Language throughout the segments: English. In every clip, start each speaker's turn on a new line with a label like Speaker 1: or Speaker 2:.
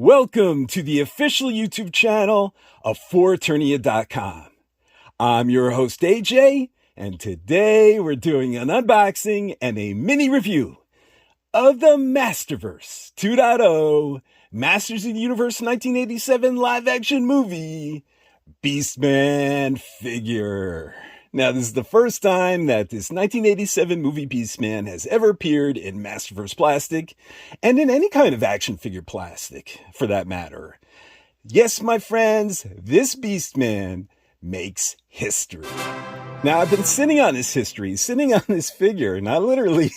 Speaker 1: Welcome to the official YouTube channel of Eternia.com. I'm your host AJ, and today we're doing an unboxing and a mini review of the Masterverse 2.0 Masters of the Universe 1987 live action movie, Beastman figure. Now, this is the first time that this 1987 movie Beastman has ever appeared in Masterverse plastic, and in any kind of action figure plastic, for that matter. Yes, my friends, this Beastman makes history. Now, I've been sitting on this figure, not literally,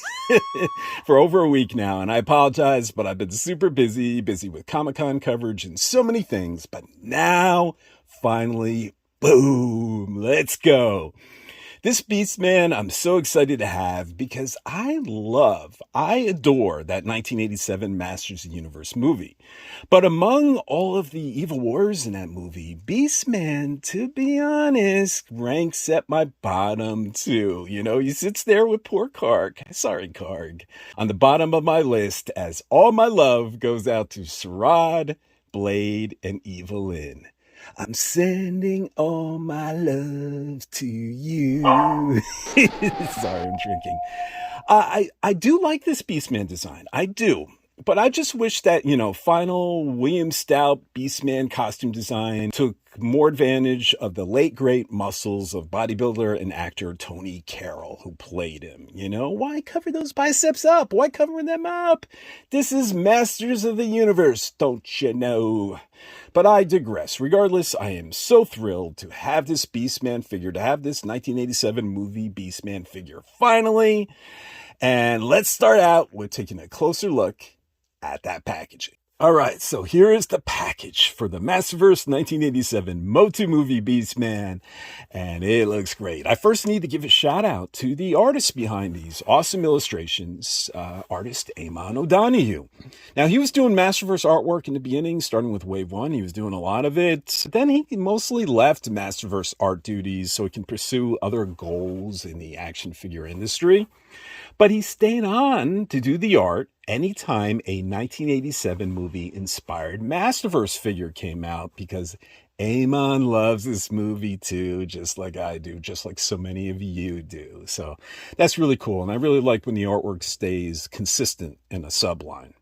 Speaker 1: for over a week now, and I apologize, but I've been super busy with Comic-Con coverage and so many things, but now, finally, boom, let's go. This Beastman I'm so excited to have because I adore that 1987 Masters of the Universe movie. But among all of the evil warriors in that movie, Beastman, to be honest, ranks at my bottom too. You know, he sits there with poor Karg. Sorry, Karg. On the bottom of my list, as all my love goes out to Sarad, Blade, and Evelyn. I'm sending all my love to you. Sorry, I'm drinking. I do like this Beastman design. I do. But I just wish that, final William Stout Beastman costume design took more advantage of the late great muscles of bodybuilder and actor Tony Carroll, who played him. Why cover those biceps up? Why cover them up? This is Masters of the Universe, don't you know? But I digress. Regardless, I am so thrilled to have this Beastman figure, to have this 1987 movie Beastman figure finally. And let's start out with taking a closer look at that packaging. All right, so here is the package for the Masterverse 1987 Motu movie Beastman, and it looks great. I first need to give a shout out to the artist behind these awesome illustrations, artist Eamon O'Donoghue. Now, he was doing Masterverse artwork in the beginning, starting with Wave 1. He was doing a lot of it. Then he mostly left Masterverse art duties so he can pursue other goals in the action figure industry. But he stayed on to do the art anytime a 1987 movie-inspired Masterverse figure came out, because Eamon loves this movie too, just like I do, just like so many of you do. So that's really cool, and I really like when the artwork stays consistent in a subline.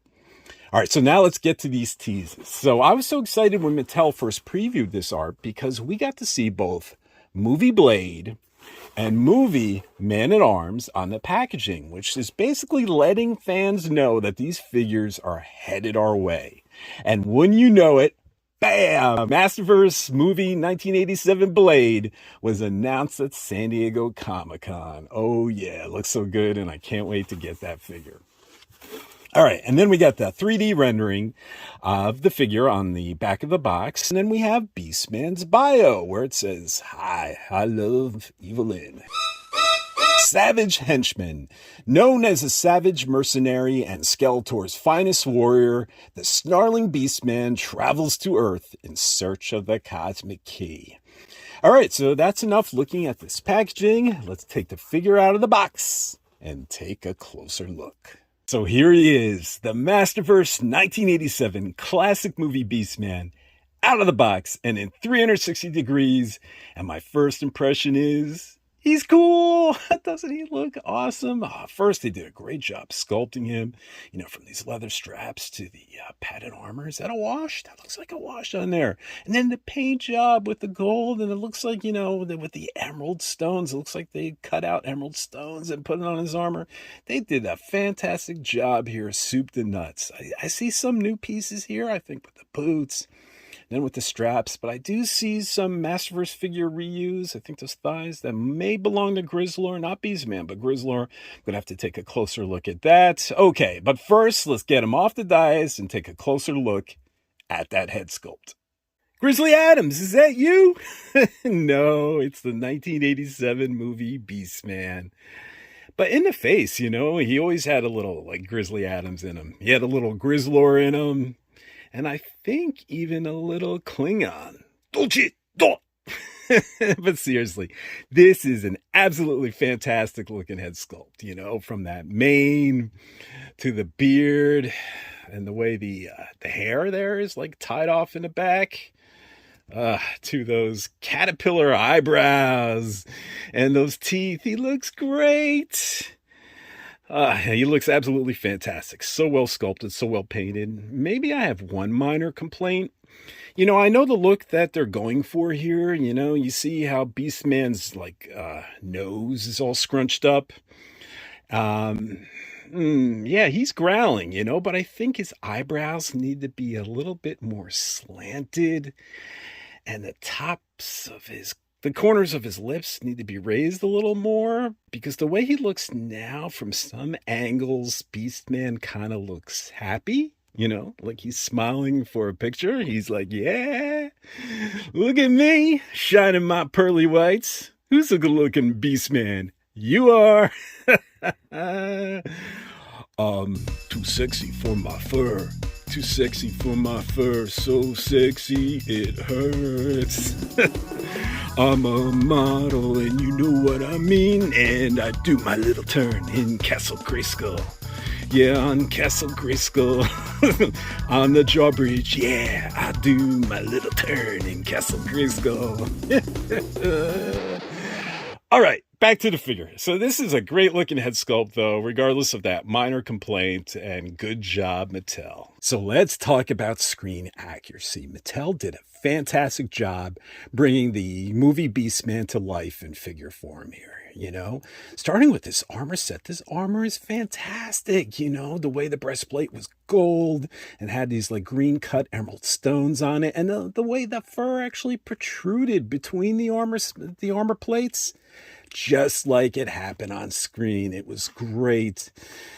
Speaker 1: All right, so now let's get to these teases. So I was so excited when Mattel first previewed this art because we got to see both movie Blade and movie Man-at-Arms on the packaging, which is basically letting fans know that these figures are headed our way. And wouldn't you know it, bam! Masterverse movie 1987 Blade was announced at San Diego Comic-Con. Oh yeah, it looks so good, and I can't wait to get that figure. All right, and then we got the 3D rendering of the figure on the back of the box. And then we have Beastman's bio, where it says, "Hi, I love Evelyn." Savage henchman. Known as a savage mercenary and Skeletor's finest warrior, the snarling Beastman travels to Earth in search of the cosmic key. All right, so that's enough looking at this packaging. Let's take the figure out of the box and take a closer look. So here he is, the Masterverse 1987 classic movie Beastman, out of the box and in 360 degrees. And my first impression is, he's cool. Doesn't he look awesome? First, they did a great job sculpting him, from these leather straps to the padded armor. Is that a wash? That looks like a wash on there. And then the paint job with the gold, and it looks like, with the emerald stones, it looks like they cut out emerald stones and put it on his armor. They did a fantastic job here, soup to nuts. I see some new pieces here, I think, with the boots, then with the straps, but I do see some Masterverse figure reuse. I think those thighs that may belong to Grizzlor, not Beastman, but Grizzlor. I'm going to have to take a closer look at that. Okay, but first, let's get him off the dais and take a closer look at that head sculpt. Grizzly Adams, is that you? No, it's the 1987 movie Beastman. But in the face, he always had a little, Grizzly Adams in him. He had a little Grizzlor in him. And I think even a little Klingon. But seriously, this is an absolutely fantastic looking head sculpt, you know, from that mane to the beard and the way the hair there is like tied off in the back. To those caterpillar eyebrows and those teeth. He looks great. He looks absolutely fantastic. So well sculpted, so well painted. Maybe I have one minor complaint. You know, I know the look that they're going for here. You know, you see how Beastman's like nose is all scrunched up. Yeah, he's growling, you know, but I think his eyebrows need to be a little bit more slanted, and the corners of his lips need to be raised a little more, because the way he looks now from some angles, Beastman kind of looks happy, you know, like he's smiling for a picture. He's like, yeah, look at me, shining my pearly whites. Who's a good looking Beastman? You are. Too sexy for my fur. Too sexy for my fur. So sexy it hurts. I'm a model and you know what I mean. And I do my little turn in Castle Grayskull. Yeah, on Castle Grayskull. On the drawbridge. Yeah, I do my little turn in Castle Grayskull. All right, back to the figure. So this is a great looking head sculpt though, regardless of that minor complaint, and good job, Mattel. So let's talk about screen accuracy. Mattel did a fantastic job bringing the movie Beastman to life in figure form here. You know, starting with this armor set. This armor is fantastic. You know, the way the breastplate was gold and had these like green cut emerald stones on it, and the way the fur actually protruded between the armor plates, just like it happened on screen. It was great.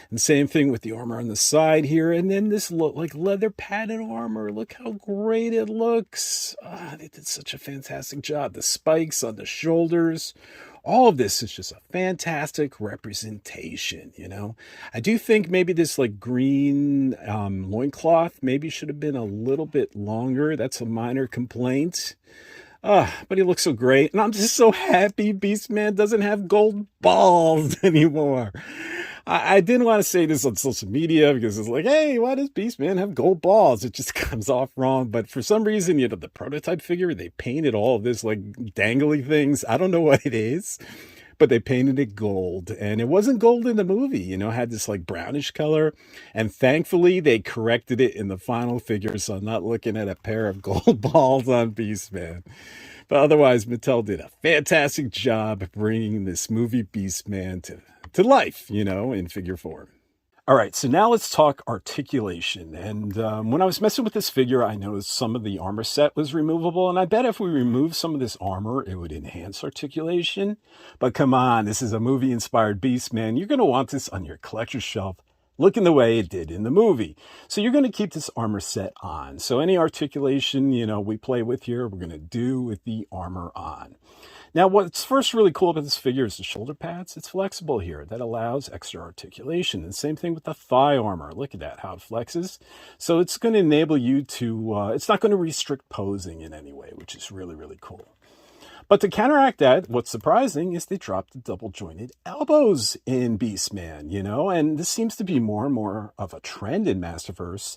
Speaker 1: And same thing with the armor on the side here. And then this look like leather padded armor. Look how great it looks. They did such a fantastic job. The spikes on the shoulders. All of this is just a fantastic representation, you know. I do think maybe this like green loincloth maybe should have been a little bit longer. That's a minor complaint. But he looks so great. And I'm just so happy Beastman doesn't have gold balls anymore. I didn't want to say this on social media because it's like, hey, why does Beastman have gold balls? It just comes off wrong. But for some reason, you know, the prototype figure, they painted all of this like dangly things. I don't know what it is, but they painted it gold. And it wasn't gold in the movie, you know, it had this like brownish color. And thankfully, they corrected it in the final figure. So I'm not looking at a pair of gold balls on Beastman. But otherwise, Mattel did a fantastic job bringing this movie Beastman to life, you know, in figure form. All right, so now let's talk articulation. And when I was messing with this figure, I noticed some of the armor set was removable. And I bet if we remove some of this armor, it would enhance articulation. But come on, this is a movie-inspired Beastman. You're going to want this on your collector's shelf, looking the way it did in the movie. So you're going to keep this armor set on. So any articulation, you know, we play with here, we're going to do with the armor on. Now, what's first really cool about this figure is the shoulder pads. It's flexible here. That allows extra articulation. And same thing with the thigh armor. Look at that, how it flexes. So it's going to enable you to, it's not going to restrict posing in any way, which is really, really cool. But to counteract that, what's surprising is they dropped the double jointed elbows in Beastman, you know, and this seems to be more and more of a trend in Masterverse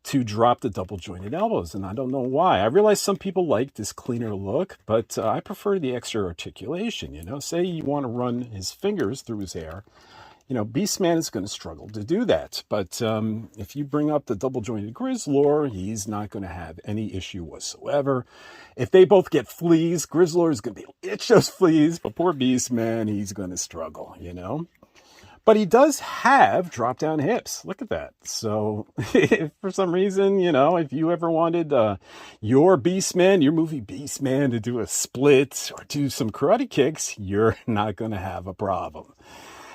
Speaker 1: to drop the double jointed elbows. And I don't know why. I realize some people like this cleaner look, but I prefer the extra articulation, you know. Say you want to run his fingers through his hair. You know, Beastman is going to struggle to do that. But if you bring up the double jointed Grizzlor, he's not going to have any issue whatsoever. If they both get fleas, Grizzlor is going to be itch those fleas, but poor Beastman, he's going to struggle, you know. But he does have drop-down hips. Look at that. So if for some reason, you know, if you ever wanted your Beastman, your movie Beastman, to do a split or do some karate kicks, you're not going to have a problem.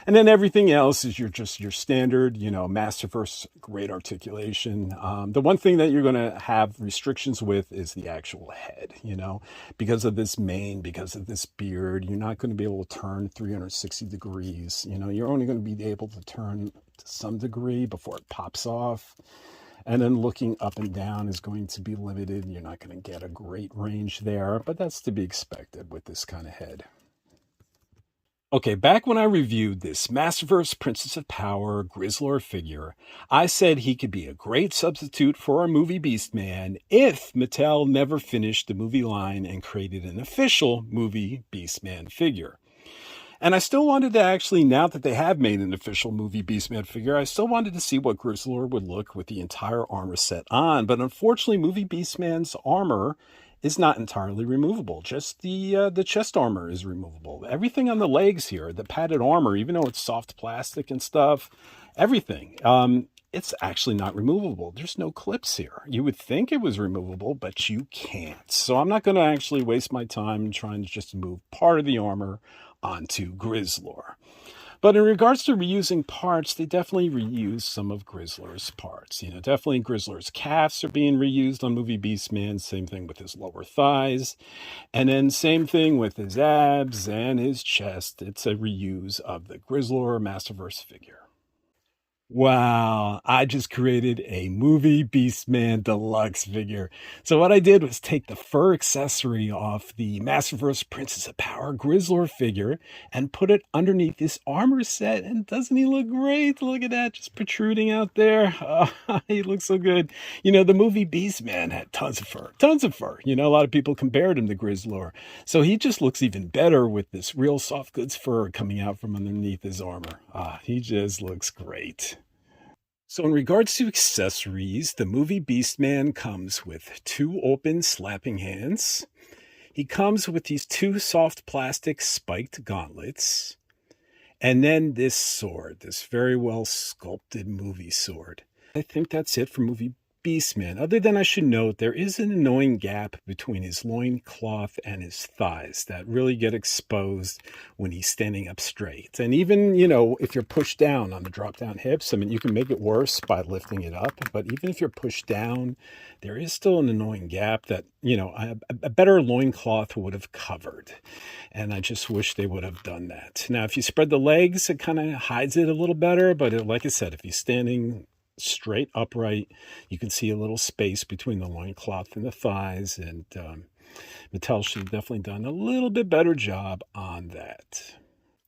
Speaker 1: And then everything else is your standard, you know, Masterverse, great articulation. The one thing that you're going to have restrictions with is the actual head, you know, because of this mane, because of this beard, you're not going to be able to turn 360 degrees. You know, you're only going to be able to turn to some degree before it pops off. And then looking up and down is going to be limited. You're not going to get a great range there, but that's to be expected with this kind of head. Okay, back when I reviewed this Masterverse Princess of Power Grizzlor figure, I said he could be a great substitute for our movie Beastman if Mattel never finished the movie line and created an official movie Beastman figure. And I still wanted to actually, now that they have made an official movie Beastman figure, I still wanted to see what Grizzlor would look with the entire armor set on. But unfortunately, movie Beastman's armor is not entirely removable. Just the chest armor is removable. Everything on the legs here, the padded armor, even though it's soft plastic and stuff, everything, it's actually not removable. There's no clips here. You would think it was removable, but you can't. So I'm not going to actually waste my time trying to just move part of the armor onto Grizzlor. But in regards to reusing parts, they definitely reuse some of Grizzlor's parts. Definitely Grizzlor's calves are being reused on movie Beastman. Same thing with his lower thighs. And then same thing with his abs and his chest. It's a reuse of the Grizzlor Masterverse figure. Wow, I just created a movie Beastman deluxe figure. So what I did was take the fur accessory off the Masterverse Princess of Power Grizzlor figure and put it underneath this armor set. And doesn't he look great? Look at that, just protruding out there. Oh, he looks so good. The movie Beastman had tons of fur, tons of fur. A lot of people compared him to Grizzlor. So he just looks even better with this real soft goods fur coming out from underneath his armor. He just looks great. So in regards to accessories, the movie Beastman comes with 2 open slapping hands. He comes with these 2 soft plastic spiked gauntlets. And then this sword, this very well sculpted movie sword. I think that's it for movie Beastman. Other than I should note, there is an annoying gap between his loincloth and his thighs that really get exposed when he's standing up straight. And even, if you're pushed down on the drop down hips, you can make it worse by lifting it up. But even if you're pushed down, there is still an annoying gap that, a better loincloth would have covered. And I just wish they would have done that. Now, if you spread the legs, it kind of hides it a little better. But like I said, if he's standing straight upright, you can see a little space between the loincloth and the thighs, and Mattel should have definitely done a little bit better job on that.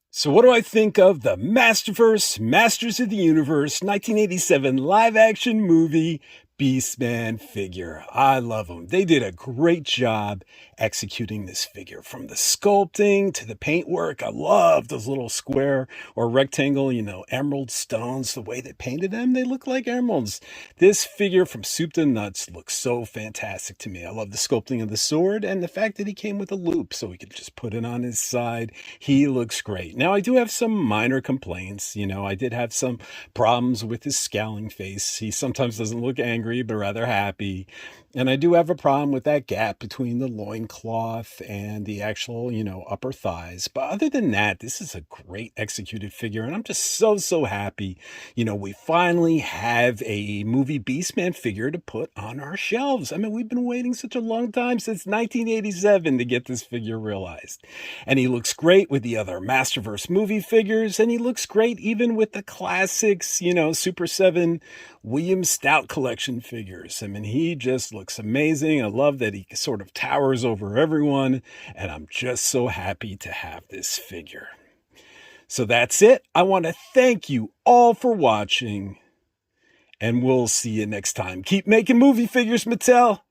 Speaker 1: So what do I think of the Masterverse Masters of the Universe 1987 live action movie Beastman figure? I love them. They did a great job executing this figure, from the sculpting to the paintwork. I love those little square or rectangle, emerald stones. The way they painted them, they look like emeralds. This figure from soup to nuts looks so fantastic to me. I love the sculpting of the sword and the fact that he came with a loop so we could just put it on his side. He looks great. Now, I do have some minor complaints. I did have some problems with his scowling face. He sometimes doesn't look angry, but rather happy. And I do have a problem with that gap between the loincloth and the actual, upper thighs. But other than that, this is a great executed figure. And I'm just so happy. We finally have a movie Beastman figure to put on our shelves. We've been waiting such a long time, since 1987, to get this figure realized. And he looks great with the other Masterverse movie figures. And he looks great even with the classics, Super 7 William Stout collection figures. He just looks amazing. I love that he sort of towers over everyone, and I'm just so happy to have this figure. So that's it. I want to thank you all for watching, and we'll see you next time. Keep making movie figures, Mattel.